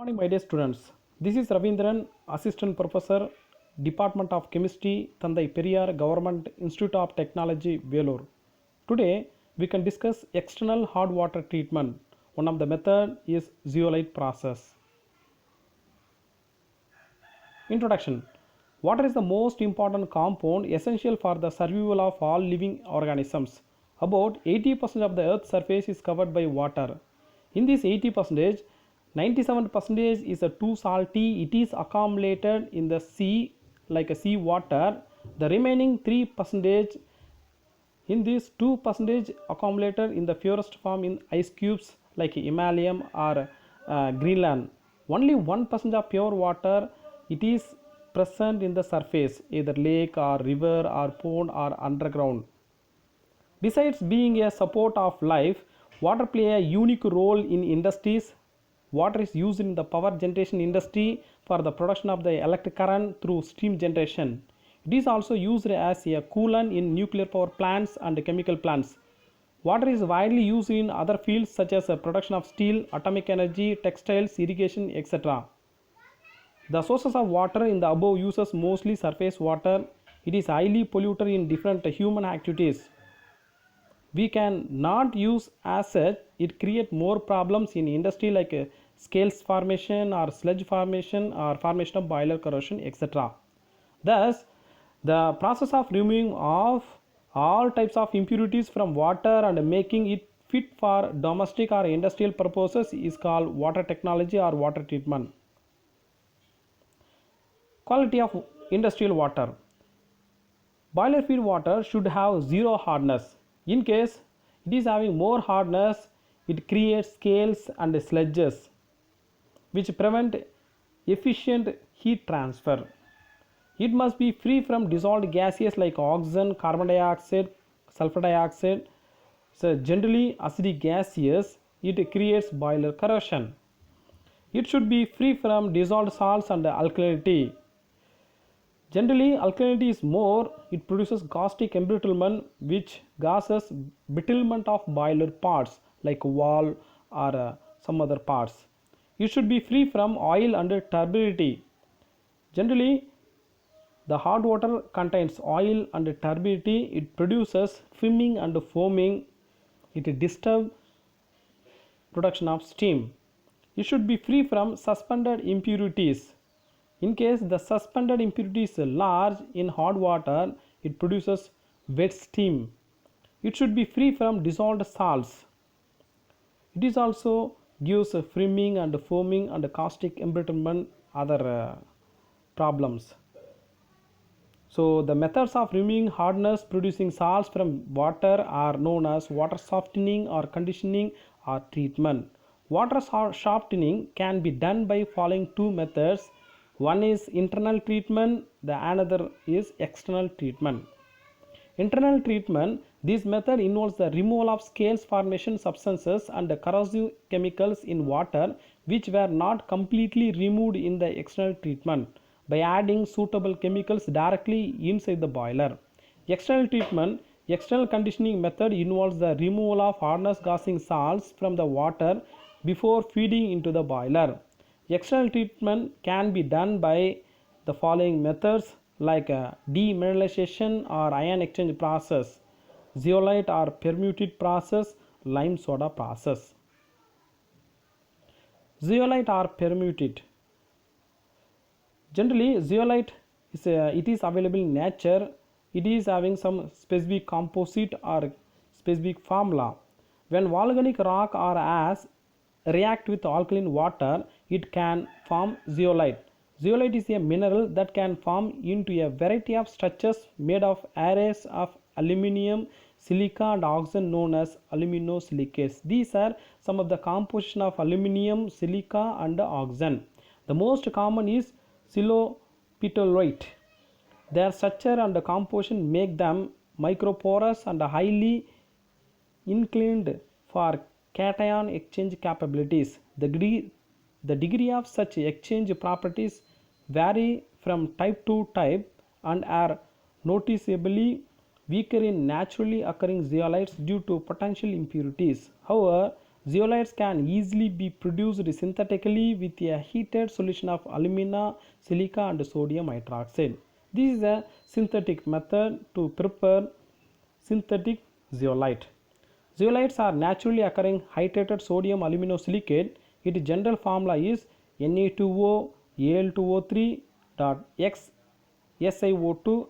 Morning, my dear students. This is Ravindran, Assistant Professor, Department of Chemistry, Thandai Periyar Government Institute of Technology, Vellore. Today, we can discuss external hard water treatment. One of the method is zeolite process. Introduction. Water is the most important compound essential for the survival of all living organisms. About 80% of the earth's surface is covered by water. In this 80%, 97% is too salty. It is accumulated in the sea like a sea water. The remaining 3% in this 2% accumulated in the purest form in ice cubes like Himalayan or Greenland. Only 1% of pure water it is present in the surface, either lake or river or pond or underground. Besides being a support of life, water play a unique role in industries. Water is used in the power generation industry for the production of the electric current through steam generation. It is also used as a coolant in nuclear power plants and chemical plants. Water is widely used in other fields such as production of steel, atomic energy, textiles, irrigation, etc. The sources of water in the above uses mostly surface water. It is highly polluted in different human activities. We can not use as such. It create more problems in industry like scales formation or sludge formation or formation of boiler corrosion, etc. Thus, the process of removing of all types of impurities from water and making it fit for domestic or industrial purposes is called water technology or water treatment. Quality of industrial water. Boiler feed water should have zero hardness. In case it is having more hardness, it creates scales and sludges which prevent efficient heat transfer. It must be free from dissolved gases like oxygen, carbon dioxide, sulfur dioxide. So generally acidic gases, it creates boiler corrosion. It should be free from dissolved salts and alkalinity. Generally, alkalinity is more, it produces caustic embrittlement which causes brittlement of boiler parts like wall or some other parts. It should be free from oil and turbidity. Generally, the hard water contains oil and turbidity. It produces foaming and foaming. It disturbs production of steam. It should be free from suspended impurities. In case the suspended impurity is large in hot water, it produces wet steam. It should be free from dissolved salts. It is also gives foaming and foaming and caustic embrittlement, other problems. So the methods of removing hardness producing salts from water are known as water softening or conditioning or treatment. Water softening can be done by following two methods. One is internal treatment, the another is external treatment. Internal treatment, this method involves the removal of scales formation substances and corrosive chemicals in water which were not completely removed in the external treatment by adding suitable chemicals directly inside the boiler. External treatment, external conditioning method involves the removal of hardness causing salts from the water before feeding into the boiler. External treatment can be done by the following methods like demineralization or ion exchange process, zeolite or permuted process, lime soda process. Zeolite or permuted. Generally, zeolite it is available in nature. It is having some specific composite or specific formula. When volcanic rock or ash react with alkaline water, it can form zeolite. Zeolite is a mineral that can form into a variety of structures made of arrays of aluminium, silica and oxygen known as aluminosilicates. These are some of the composition of aluminium, silica and oxygen. The most common is silopitolite. Their structure and composition make them microporous and highly inclined for cation exchange capabilities. The degree of such exchange properties vary from type to type and are noticeably weaker in naturally occurring zeolites due to potential impurities. However, Zeolites can easily be produced synthetically with a heated solution of alumina, silica and sodium hydroxide. This is a synthetic method to prepare synthetic zeolite. Zeolites are naturally occurring hydrated sodium aluminosilicate. Its general formula is Na2O Al2O3 X SiO2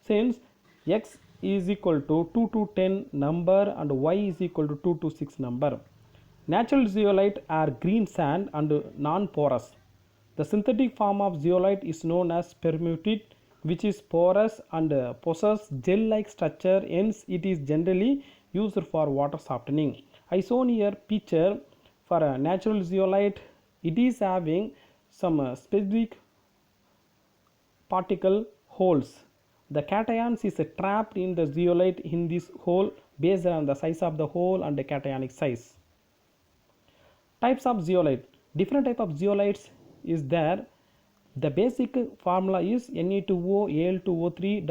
since X is equal to 2 to 10 number and Y is equal to 2 to 6 number. Natural zeolite are green sand and non-porous. The synthetic form of zeolite is known as permutate, which is porous and possesses gel-like structure, hence it is generally used for water softening. I shown here picture for a natural zeolite. It is having some specific particle holes. The cations is trapped in the zeolite in this hole based on the size of the hole and the cationic size. Types of zeolite. Different type of zeolites is there. The basic formula is Na2O Al2O3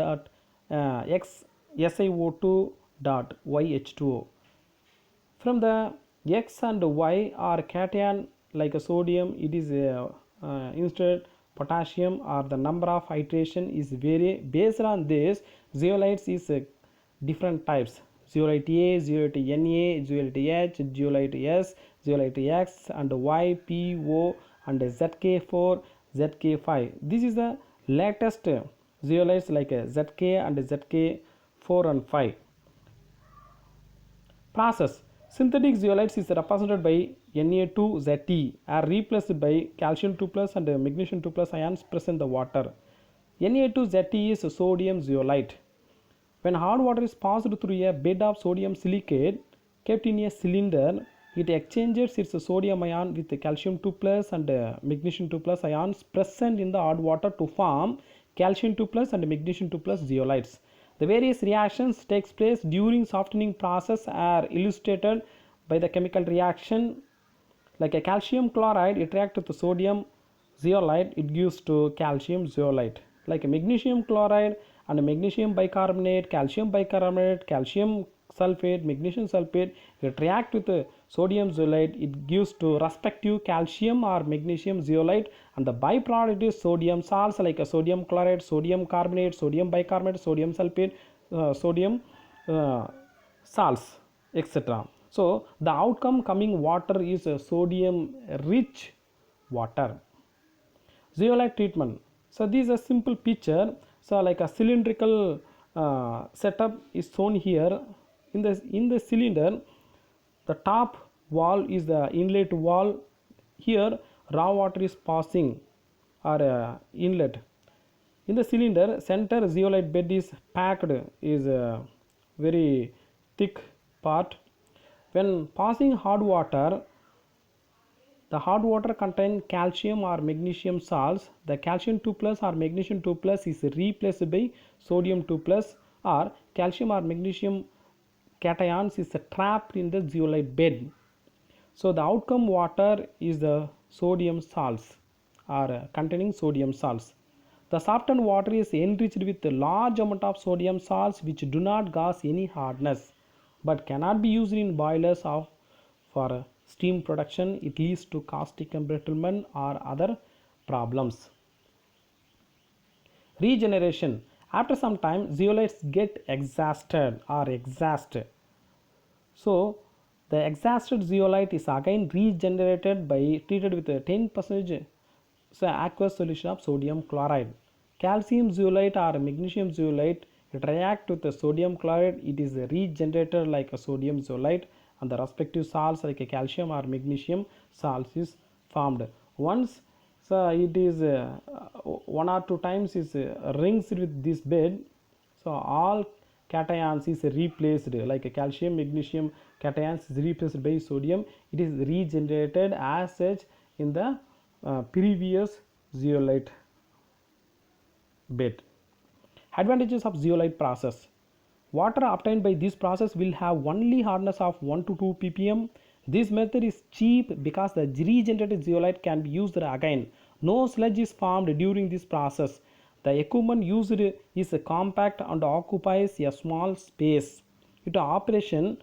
X SiO2 YH2O. From the X and Y are cation like a sodium, it is instead potassium, or the number of iteration is vary. Based on this, zeolites is different types: zeolite A, zeolite Na, zeolite H, zeolite S, zeolite X and Y, P, O and ZK4, ZK5. This is the latest zeolites like ZK and ZK4 and 5. Process. Synthetic zeolites is represented by Na2Ze are replaced by calcium 2 plus and magnesium 2 plus ions present in the water. Na2Ze is sodium zeolite. When hard water is passed through a bed of sodium silicate kept in a cylinder, it exchanges its sodium ion with calcium 2 plus and magnesium 2 plus ions present in the hard water to form calcium 2 plus and magnesium 2 plus zeolites. The various reactions takes place during softening process are illustrated by the chemical reaction. Like a calcium chloride, it reacts with the sodium zeolite, it gives to calcium zeolite. Like a magnesium chloride and magnesium bicarbonate, calcium sulfate, magnesium sulfate, it react with the sodium zeolite, it gives to respective calcium or magnesium zeolite, and the byproduct is sodium salts like a sodium chloride, sodium carbonate, sodium bicarbonate, sodium sulfate, sodium salts, etc. So the outcome coming water is a sodium rich water. Zeolite treatment. So this is a simple picture. So like a cylindrical setup is shown here. In the cylinder, the top wall is the inlet wall. Here raw water is passing or inlet. In the cylinder, center zeolite bed is packed, is a very thick part. When passing hard water, the hard water contains calcium or magnesium salts. The calcium 2 plus or magnesium 2 plus is replaced by sodium 2 plus, or calcium or magnesium cations is trapped in the zeolite bed. So the outcome water is the sodium salts or containing sodium salts. The softened water is enriched with a large amount of sodium salts which do not cause any hardness but cannot be used in boilers for steam production. It leads to caustic embrittlement or other problems. Regeneration. After some time, zeolites get exhausted or exhausted. So the exhausted zeolite is again regenerated by treated with a 10% aqueous solution of sodium chloride. Calcium zeolite or magnesium zeolite, it reacts with the sodium chloride, it is regenerated like a sodium zeolite, and the respective salts like a calcium or magnesium salts is formed. Once it is one or two times is rinsed with this bed, so all cations is replaced like a calcium magnesium cations is replaced by sodium. It is regenerated as such in the previous zeolite bed. Advantages of zeolite process. Water obtained by this process will have only hardness of 1 to 2 ppm. This method is cheap because the regenerated zeolite can be used again. No sludge is formed during this process. The equipment used is compact and occupies a small space. Its operation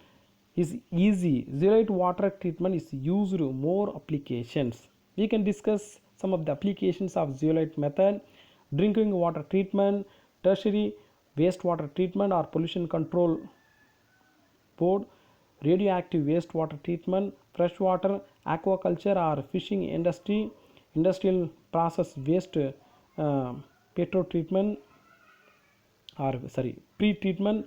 is easy. Zeolite water treatment is used more applications. We can discuss some of the applications of zeolite method: drinking water treatment, tertiary wastewater treatment or pollution control board, radioactive wastewater treatment, freshwater aquaculture or fishing industry, industrial process waste, petro treatment or pre-treatment,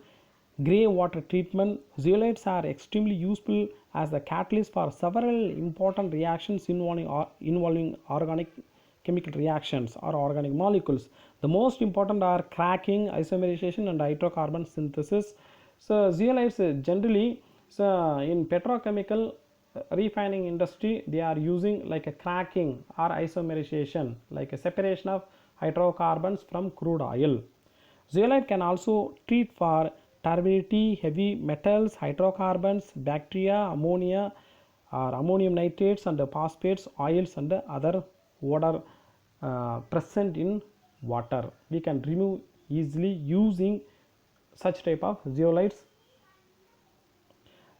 gray water treatment. Zeolites are extremely useful as the catalyst for several important reactions involving organic chemical reactions or organic molecules. The most important are cracking, isomerization and hydrocarbon synthesis. So zeolites generally, so in petrochemical refining industry, they are using like a cracking or isomerization, like a separation of hydrocarbons from crude oil. Zeolite can also treat for turbidity, heavy metals, hydrocarbons, bacteria, ammonia or ammonium nitrates and phosphates, oils and other water present in water. We can remove easily using such type of zeolites.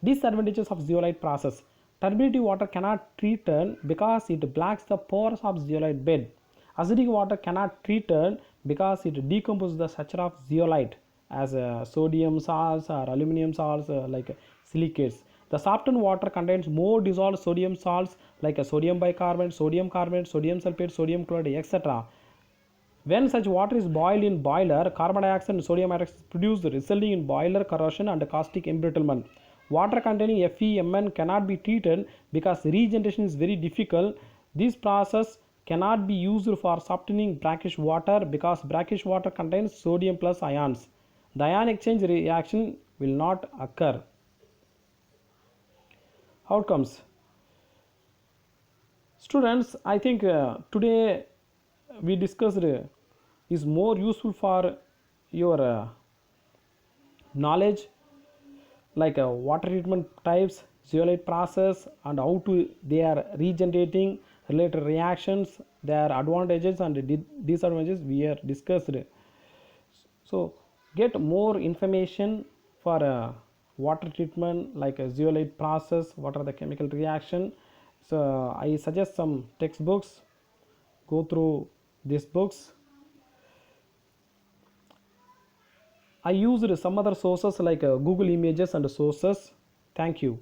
Disadvantages of zeolite process: turbidity water cannot treated because it blocks the pores of zeolite bed. Acidic water cannot treated because it decomposes the structure of zeolite as sodium salts or aluminum salts, like silicates. The softened water contains more dissolved sodium salts like sodium bicarbonate, sodium carbonate, sodium sulfate, sodium chloride, etc. When such water is boiled in boiler, carbon dioxide and sodium hydroxide is produced, resulting in boiler corrosion and caustic embrittlement. Water containing FeMn cannot be treated because regeneration is very difficult. This process cannot be used for softening brackish water because brackish water contains sodium plus ions. The ion exchange reaction will not occur. Outcomes. Students, I think today we discussed is more useful for your knowledge, like water treatment types, zeolite process and how to they are regenerating, related reactions, their advantages and disadvantages we are discussed. So get more information for water treatment, like a zeolite process, what are the chemical reaction. So I suggest some textbooks, go through these books. I used some other sources like Google Images and sources. Thank you.